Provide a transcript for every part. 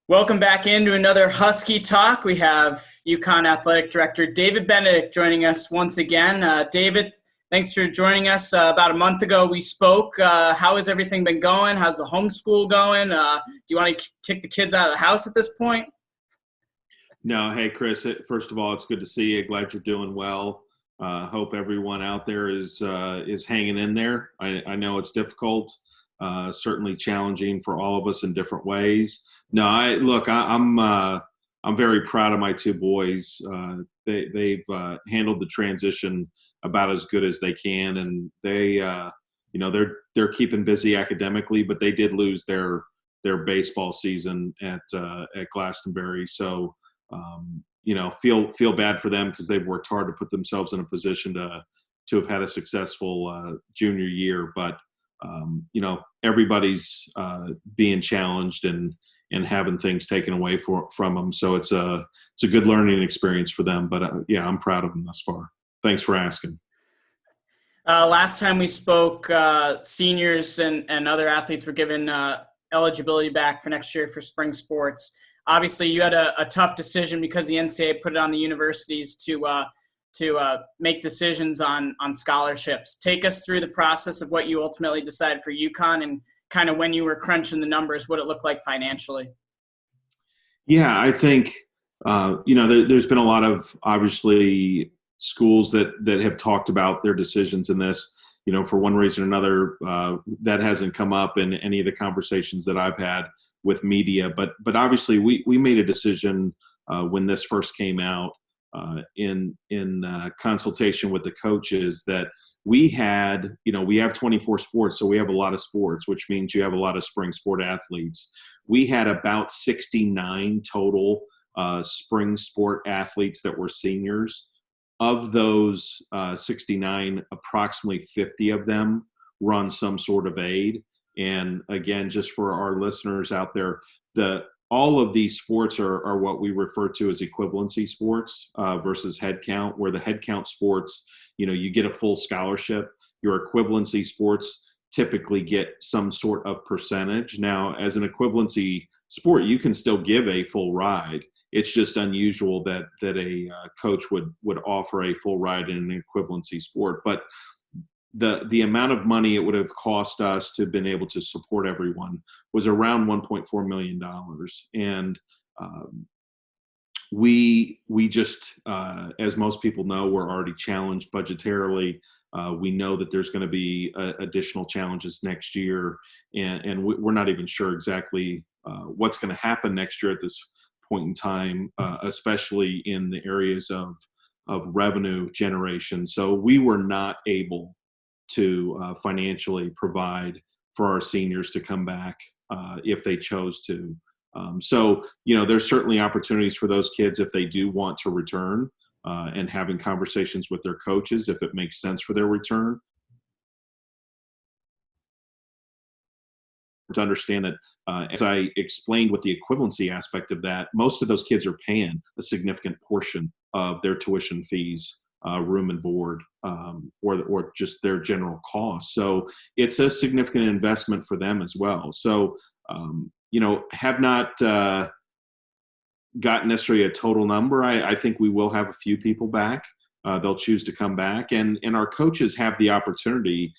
Welcome back into another Husky Talk. We have UConn Athletic Director David Benedict joining us once again. David, thanks for joining us. About a month ago we spoke. How has everything been going? How's the homeschool going? Do you want to kick the kids out of the house at this point? No, hey, Chris, first of all, it's good to see you. Glad you're doing well. Hope everyone out there is hanging in there. I know it's difficult, certainly challenging for all of us in different ways. No, I'm very proud of my two boys. They've handled the transition about as good as they can, and they're keeping busy academically, but they did lose their baseball season at Glastonbury. So feel bad for them because they've worked hard to put themselves in a position to have had a successful junior year. But everybody's being challenged and having things taken away from them. So it's a good learning experience for them. But I'm proud of them thus far. Thanks for asking. Last time we spoke, seniors and other athletes were given eligibility back for next year for spring sports. Obviously, you had a tough decision because the NCAA put it on the universities to make decisions on scholarships. Take us through the process of what you ultimately decided for UConn and kind of when you were crunching the numbers, what it looked like financially. Yeah, I think, there's been a lot of, obviously, schools that have talked about their decisions in this. For one reason or another, that hasn't come up in any of the conversations that I've had with media. But obviously, we made a decision when this first came out in consultation with the coaches that we have 24 sports, so we have a lot of sports, which means you have a lot of spring sport athletes. We had about 69 total spring sport athletes that were seniors. Of those 69, approximately 50 of them were on some sort of aid. And again, just for our listeners out there, all of these sports are what we refer to as equivalency sports versus head count, where the head count sports, you get a full scholarship. Your equivalency sports typically get some sort of percentage. Now, as an equivalency sport, you can still give a full ride. It's just unusual that a coach would offer a full ride in an equivalency sport. But the amount of money it would have cost us to have been able to support everyone was around $1.4 million. And we just, as most people know, we're already challenged budgetarily. We know that there's going to be additional challenges next year, and we're not even sure exactly what's going to happen next year at this point in time, especially in the areas of revenue generation. So we were not able to financially provide for our seniors to come back if they chose to. So there's certainly opportunities for those kids if they do want to return and having conversations with their coaches if it makes sense for their return. To understand that, as I explained with the equivalency aspect of that, most of those kids are paying a significant portion of their tuition fees, room and board, or just their general costs. So it's a significant investment for them as well. So, have not gotten necessarily a total number. I think we will have a few people back. They'll choose to come back, and our coaches have the opportunity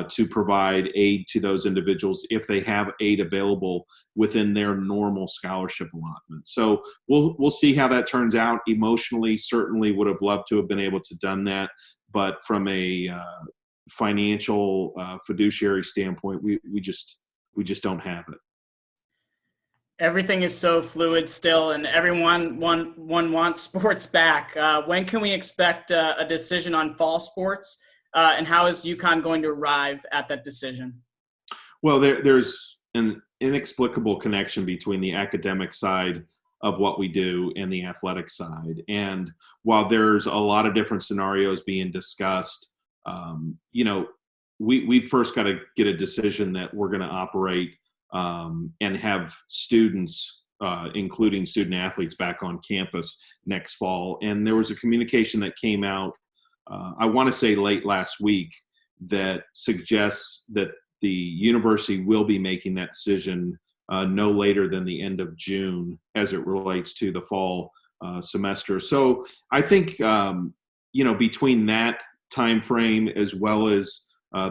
to provide aid to those individuals if they have aid available within their normal scholarship allotment. So we'll see how that turns out. Emotionally, certainly would have loved to have been able to done that, but from a financial fiduciary standpoint, we just don't have it. Everything is so fluid still, and everyone wants sports back. When can we expect a decision on fall sports, and how is UConn going to arrive at that decision? Well, there's an inexplicable connection between the academic side of what we do and the athletic side. And while there's a lot of different scenarios being discussed, we first got to get a decision that we're going to operate and have students, including student athletes, back on campus next fall. And there was a communication that came out, I want to say late last week, that suggests that the university will be making that decision no later than the end of June as it relates to the fall semester. So I think, between that time frame as well as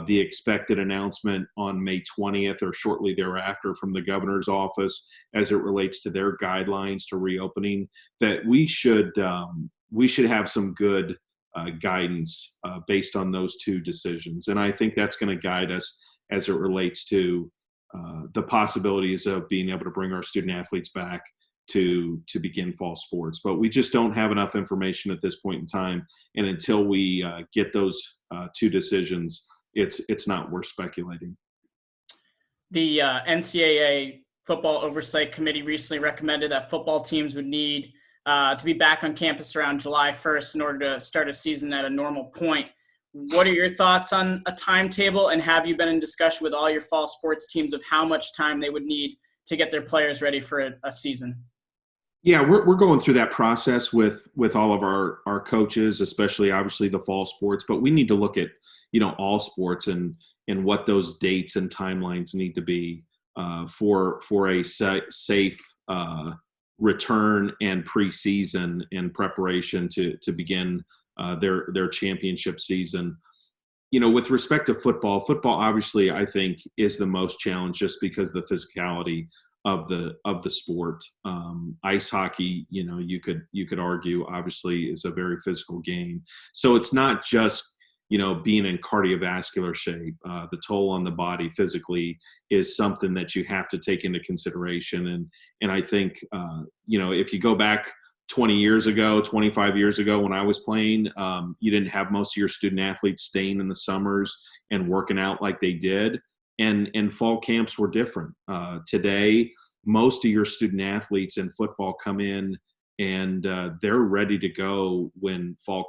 the expected announcement on May 20th or shortly thereafter from the governor's office as it relates to their guidelines to reopening, that we should have some good guidance based on those two decisions. And I think that's going to guide us as it relates to the possibilities of being able to bring our student athletes back to begin fall sports. But we just don't have enough information at this point in time. And until we get those two decisions, it's not worth speculating. The NCAA Football Oversight Committee recently recommended that football teams would need to be back on campus around July 1st in order to start a season at a normal point. What are your thoughts on a timetable, and have you been in discussion with all your fall sports teams of how much time they would need to get their players ready for a season? Yeah, we're going through that process with all of our coaches, especially obviously the fall sports, but we need to look at, all sports and what those dates and timelines need to be for a safe return and preseason and preparation to begin their championship season. With respect to football obviously I think is the most challenged just because of the physicality of the sport. Ice hockey, you could argue obviously is a very physical game. So it's not just, being in cardiovascular shape. The toll on the body physically is something that you have to take into consideration. And I think, if you go back 20 years ago, 25 years ago when I was playing, you didn't have most of your student athletes staying in the summers and working out like they did. And fall camps were different. Today, most of your student athletes in football come in and they're ready to go when fall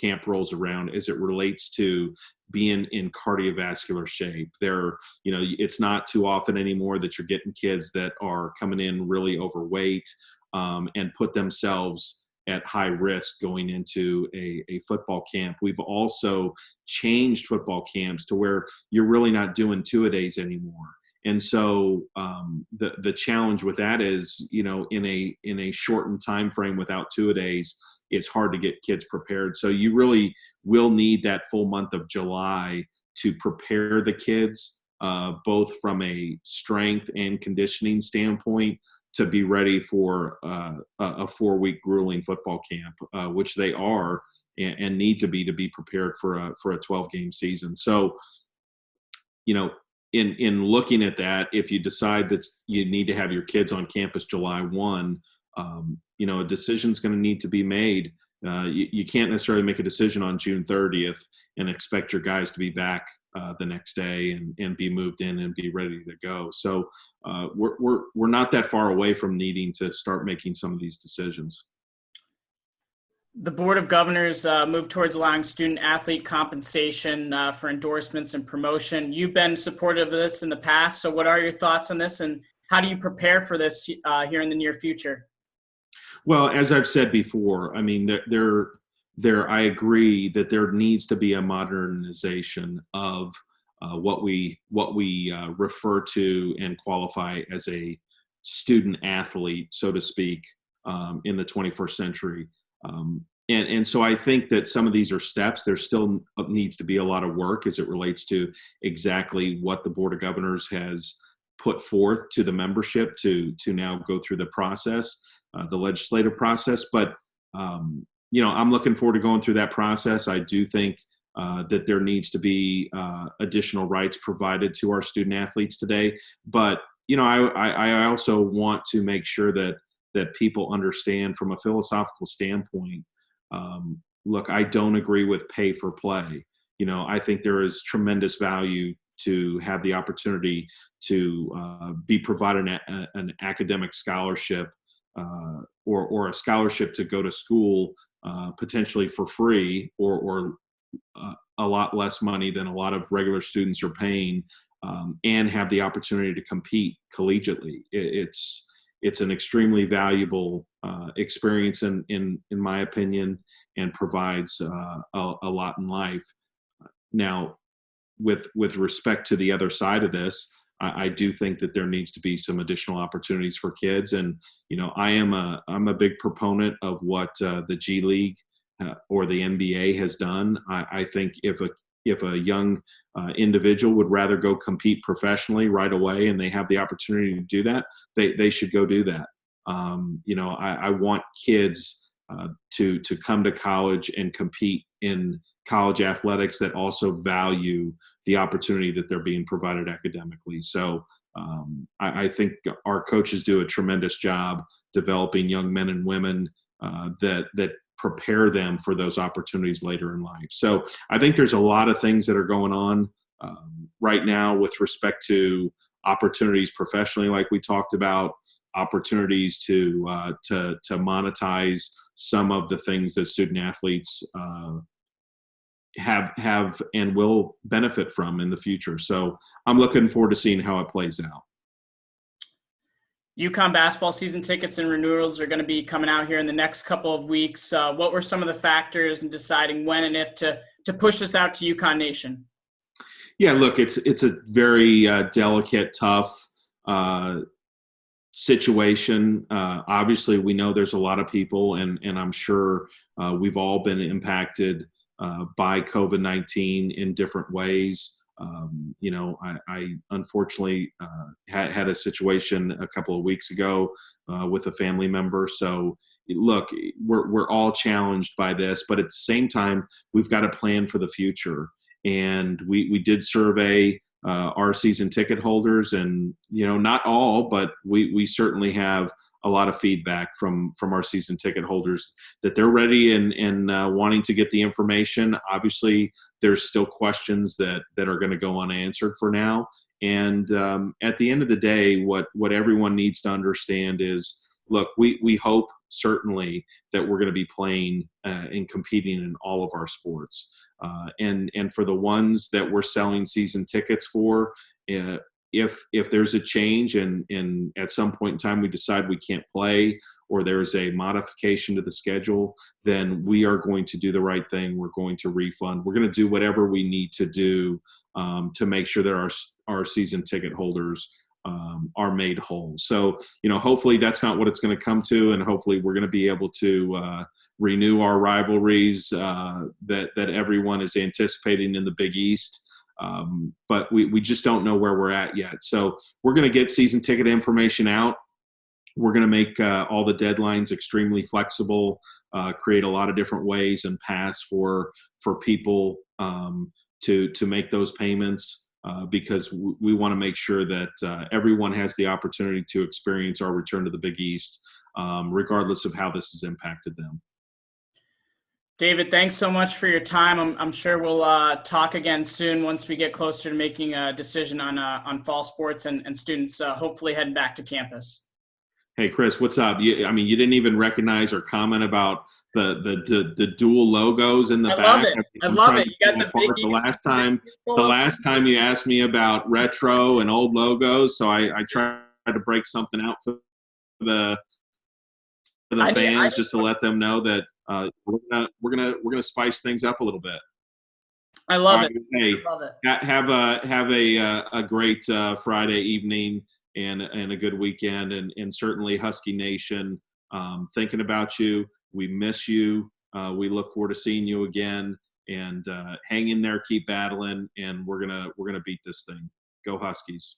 camp rolls around as it relates to being in cardiovascular shape. It's not too often anymore that you're getting kids that are coming in really overweight and put themselves at high risk going into a football camp. We've also changed football camps to where you're really not doing two-a-days anymore. And so the challenge with that is, in a shortened time frame without two-a-days, it's hard to get kids prepared. So you really will need that full month of July to prepare the kids, both from a strength and conditioning standpoint, to be ready for a 4-week grueling football camp, which they are and need to be prepared for a 12-game season. So, in looking at that, if you decide that you need to have your kids on campus July 1, a decision's going to need to be made. You can't necessarily make a decision on June 30th and expect your guys to be back the next day and be moved in and be ready to go. So we're not that far away from needing to start making some of these decisions. The Board of Governors moved towards allowing student-athlete compensation for endorsements and promotion. You've been supportive of this in the past, so what are your thoughts on this, and how do you prepare for this here in the near future? Well, as I've said before, I mean, I agree that there needs to be a modernization of what we refer to and qualify as a student athlete, so to speak, in the 21st century. And so I think that some of these are steps. There still needs to be a lot of work as it relates to exactly what the Board of Governors has put forth to the membership to now go through the process, the legislative process. But, I'm looking forward to going through that process. I do think that there needs to be additional rights provided to our student athletes today. But, I also want to make sure that people understand from a philosophical standpoint. Look, I don't agree with pay for play. I think there is tremendous value to have the opportunity to be provided an academic scholarship or a scholarship to go to school potentially for free or a lot less money than a lot of regular students are paying, and have the opportunity to compete collegiately. It's an extremely valuable experience in my opinion, and provides a lot in life. Now, with respect to the other side of this, I do think that there needs to be some additional opportunities for kids. And I'm a big proponent of what the G League or the NBA has done. I think if a young individual would rather go compete professionally right away and they have the opportunity to do that, they should go do that. I want kids to come to college and compete in college athletics that also value the opportunity that they're being provided academically. So I think our coaches do a tremendous job developing young men and women that prepare them for those opportunities later in life. So I think there's a lot of things that are going on right now with respect to opportunities professionally, like we talked about, opportunities to monetize some of the things that student athletes have and will benefit from in the future. So I'm looking forward to seeing how it plays out. UConn basketball season tickets and renewals are going to be coming out here in the next couple of weeks. What were some of the factors in deciding when and if to push this out to UConn Nation? Yeah, look, it's a very delicate, tough situation. Obviously, we know there's a lot of people, and I'm sure we've all been impacted by COVID-19 in different ways. I unfortunately had a situation a couple of weeks ago with a family member. So look, we're all challenged by this, but at the same time, we've got to plan for the future. And we did survey our season ticket holders, and not all, but we certainly have a lot of feedback from our season ticket holders that they're ready and wanting to get the information. Obviously, there's still questions that are going to go unanswered for now. And at the end of the day, what everyone needs to understand is, look, we hope certainly that we're going to be playing and competing in all of our sports. And for the ones that we're selling season tickets for, if there's a change and at some point in time we decide we can't play or there's a modification to the schedule, then we are going to do the right thing. We're going to refund. We're going to do whatever we need to do to make sure that our season ticket holders are made whole. So, hopefully that's not what it's going to come to, and hopefully we're going to be able to renew our rivalries that everyone is anticipating in the Big East. But we just don't know where we're at yet. So we're going to get season ticket information out. We're going to make all the deadlines extremely flexible, create a lot of different ways and paths for people to make those payments because we want to make sure that everyone has the opportunity to experience our return to the Big East, regardless of how this has impacted them. David, thanks so much for your time. I'm sure we'll talk again soon once we get closer to making a decision on fall sports and students hopefully heading back to campus. Hey, Chris, what's up? You didn't even recognize or comment about the dual logos in the back. I love it. You got the Big East. The last time you asked me about retro and old logos, so I tried to break something out for the fans just to let them know that we're gonna spice things up a little bit. I love it. Hey, I love it. Have a great Friday evening and a good weekend, and certainly Husky Nation thinking about you. We miss you. We look forward to seeing you again. And hang in there, keep battling, and we're gonna beat this thing. Go Huskies.